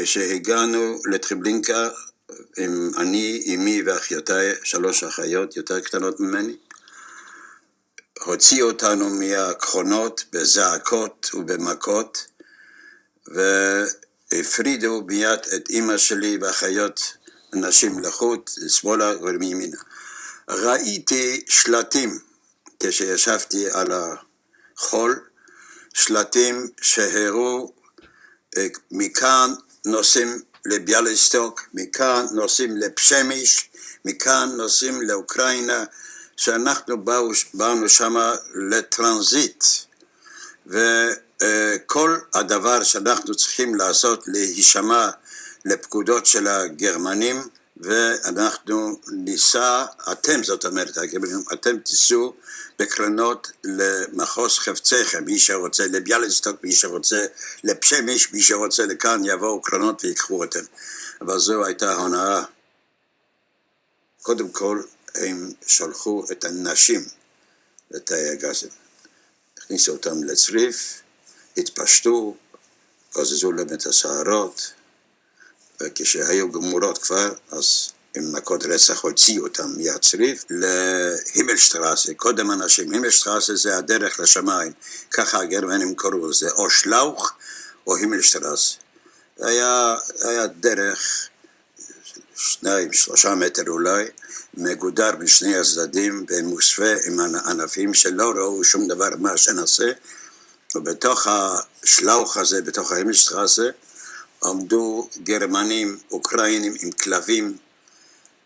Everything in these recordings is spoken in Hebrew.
כשהגענו לטריבלינקה, אני, אמי ואחיותיי, 3 אחיות יותר קטנות ממני, הוציאו אותנו מהקרונות בזעקות ובמכות, והפרידו מיד את אמא שלי ואחיות נשים לחוט, שמאלה ומימינה. ראיתי שלטים כשישבתי על החול, שלטים שהראו מכאן נוסעים לביאליסטוק, מכאן נוסעים לפשמיש, מכאן נוסעים לאוקראינה, שאנחנו באנו שם לטרנזיט, וכל הדבר שאנחנו צריכים לעשות להישמע לפקודות של הגרמנים, ואנחנו ניסע, אתם זאת אומרת, אתם תיסעו בקרנות למחוז חפציכם, מי שרוצה לביאליסטוק, מי שרוצה לפשמיש, מי שרוצה לכאן, יבואו קרנות ויקחו אותם. אבל זו הייתה הונאה. קודם כל, הם שלחו את הנשים לתאי הגזים. הכניסו אותם לצריף, התפשטו, גזזו להם את השערות, וכשהיו גמורות כבר, אז עם מכות רצח הוציאו אותם מהצריף להימלשטרסה. קודם אנשים, הימלשטרסה זה הדרך לשמיים, ככה הגרמנים קראו לזה, או שלאוך או הימלשטרסה. היה דרך 2-3 מטר אולי, מגודר בשני הצדדים ומוסווה עם ענפים שלא ראו שום דבר מה שנעשה, ובתוך השלאוך הזה, בתוך ההימלשטרסה, עמדו גרמנים, אוקראינים עם כלבים,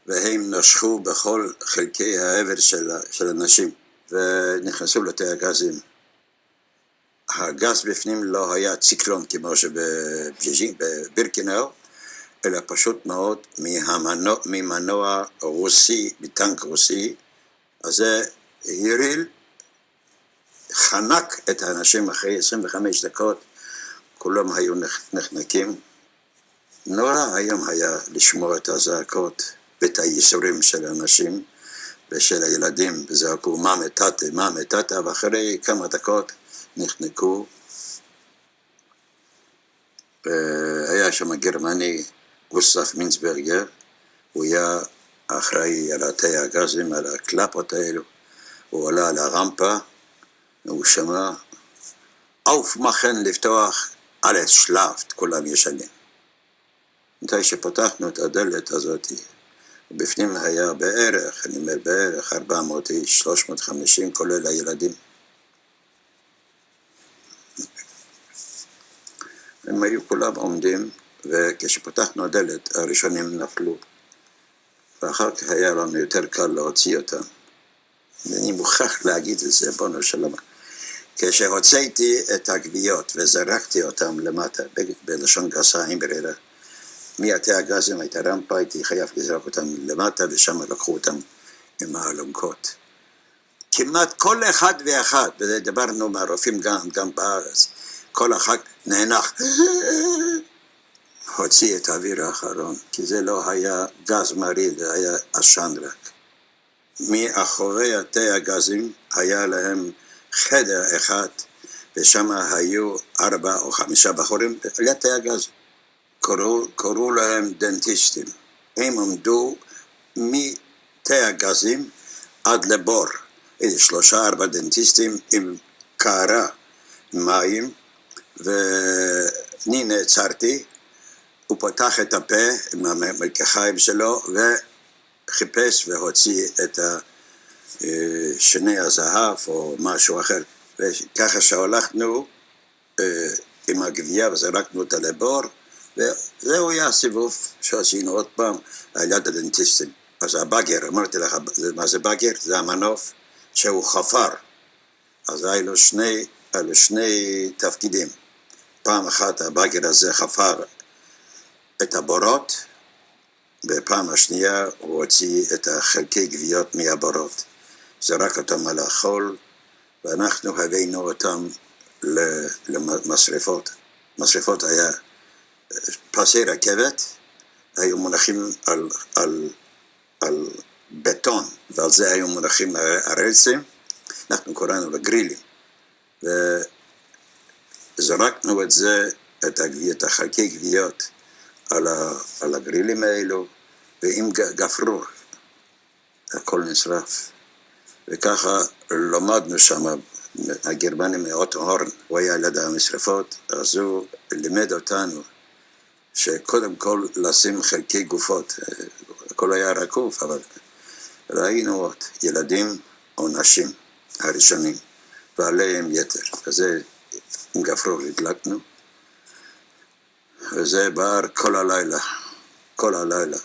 והם נשכו בכל חלקי העבר של אנשים, ונכנסו לתאי הגזים. הגז בפנים לא היה ציקלון כמו שבבירקנאו, אלא פשוט מאוד ממנוע רוסי, מטנק רוסי, אז זה הריל, חנק את האנשים אחרי 25 דקות, כולם היו נחנקים. נורא היום היה לשמוע את הזעקות ואת הייסורים של האנשים ושל הילדים, וזעקו מה מתתה, ואחרי כמה דקות נחנקו. היה שם גרמני, גוסטף מינסברגר, הוא היה אחראי על תאי הגזים, על הקלפות האלו, הוא עלה על הרמפה, והוא שמע, אוף מכן לפתוח, alles schlaft, כולם ישנים. מתי שפתחנו את הדלת הזאת, בפנים היה בערך, אני אומר בערך 400 איש, 350 כולל הילדים. הם היו כולם עומדים, וכשפתחנו הדלת הראשונים נפלו. ואחר כך היה לנו יותר קל להוציא אותם. ואני מוכרח להגיד את זה, בונו שלמה. כשהוצאתי את הגוויות וזרקתי אותם למטה, בלשון גסה עם ברירה, מהתאי הגזים הייתה רמפה, הייתי חייב לזרוק אותם למטה, ושם לקחו אותם עם האלונקות. כמעט כל אחד ואחד, ודיברנו מהרופאים גם בארץ, כל אחד נאנח, הוציא את האוויר האחרון, כי זה לא היה גז מרעיל, זה היה עשן רק. מאחורי התאי הגזים היה להם חדר אחד, ושם היו 4 או 5 בחורים ליד תאי הגז. קראו להם דנטיסטים. הם עמדו מתאי הגזים עד לבור. 3-4 דנטיסטים עם קערה, מים, ואני נעצרתי, הוא פתח את הפה עם המלקחיים שלו, וחיפש והוציא את שני הזהב או משהו אחר. וככה שהלכנו עם הגבייה וזרקנו אותה לבור, וזהו היה הסיבוב שעשינו עוד פעם על יד הדנטיסטים. אז הבאגר, אמרתי לך, מה זה באגר? זה המנוף שהוא חפר. אז היו שני תפקידים. פעם אחת הבאגר הזה חפר את הבורות, בפעם השנייה הוא הוציא את החלקי גוויות מהבורות. זרק אותם על החול, ואנחנו הבאנו אותם למשרפות. משרפות היה פסי רכבת, היו מונחים על בטון, ועל זה היו מונחים הרצים, אנחנו קראנו לגרילים. וזרקנו את זה, את החלקי גוויות, על הגרילים האלו, ועם גפרור, הכל נשרף. וככה למדנו שם, הגרמני מאוטו הורן, הוא היה ליד המשרפות, אז הוא לימד אותנו שקודם כל לשים חלקי גופות, הכל היה רקוף, אבל ראינו ילדים או נשים הראשונים, ועליהם יתר, וזה עם גפרור הדלקנו, וזה בער כל הלילה,